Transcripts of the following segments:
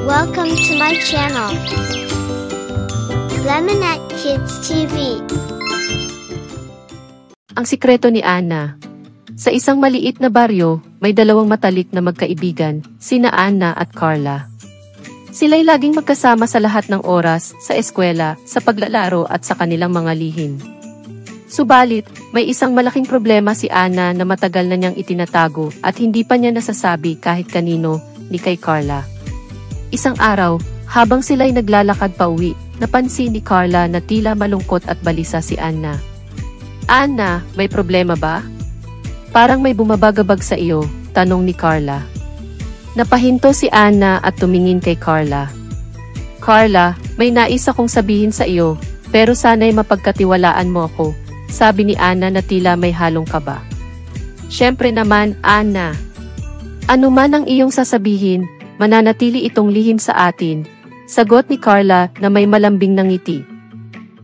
Welcome to my channel, Lemonette Kids TV. Ang sikreto ni Anna. Sa isang maliit na baryo, may dalawang matalik na magkaibigan, sina Anna at Carla. Sila'y laging magkasama sa lahat ng oras, sa eskwela, sa paglalaro at sa kanilang mga lihim. Subalit, may isang malaking problema si Anna na matagal na niyang itinatago at hindi pa niya nasasabi kahit kanino, ni kay Carla. Isang araw, habang sila'y naglalakad pauwi, napansin ni Carla na tila malungkot at balisa si Anna. Anna, may problema ba? Parang may bumabagabag sa iyo, tanong ni Carla. Napahinto si Anna at tumingin kay Carla. Carla, may nais akong sabihin sa iyo, pero sana'y mapagkatiwalaan mo ako, sabi ni Anna na tila may halong kaba. Siyempre naman, Anna. Ano man ang iyong sasabihin, mananatili itong lihim sa atin, sagot ni Carla na may malambing na ngiti.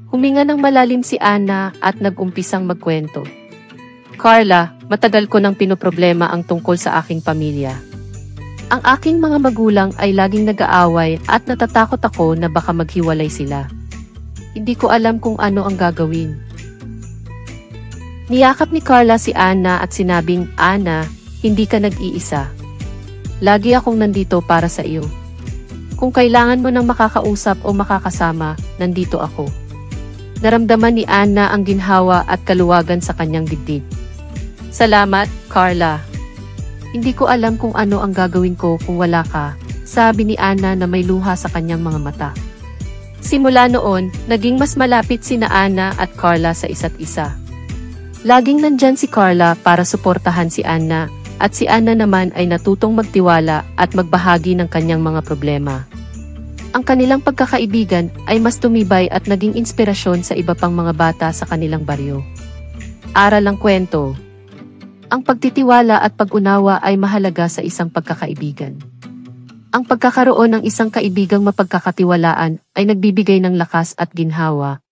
Huminga ng malalim si Anna at nag-umpisang magkwento. Carla, matagal ko nang pinoproblema ang tungkol sa aking pamilya. Ang aking mga magulang ay laging nag-aaway at natatakot ako na baka maghiwalay sila. Hindi ko alam kung ano ang gagawin. Niyakap ni Carla si Anna at sinabing, Anna, hindi ka nag-iisa. Lagi akong nandito para sa iyo. Kung kailangan mo ng makakausap o makakasama, nandito ako. Naramdaman ni Anna ang ginhawa at kaluwagan sa kanyang dibdib. Salamat, Carla. Hindi ko alam kung ano ang gagawin ko kung wala ka, sabi ni Anna na may luha sa kanyang mga mata. Simula noon, naging mas malapit sina Anna at Carla sa isa't isa. Laging nandyan si Carla para suportahan si Anna, at si Anna naman ay natutong magtiwala at magbahagi ng kanyang mga problema. Ang kanilang pagkakaibigan ay mas tumibay at naging inspirasyon sa iba pang mga bata sa kanilang baryo. Aral ng kwento. Ang pagtitiwala at pag-unawa ay mahalaga sa isang pagkakaibigan. Ang pagkakaroon ng isang kaibigang mapagkakatiwalaan ay nagbibigay ng lakas at ginhawa.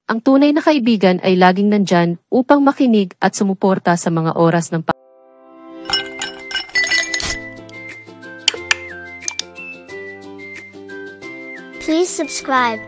Ang tunay na kaibigan ay laging nandyan upang makinig at sumuporta sa mga oras ng Please subscribe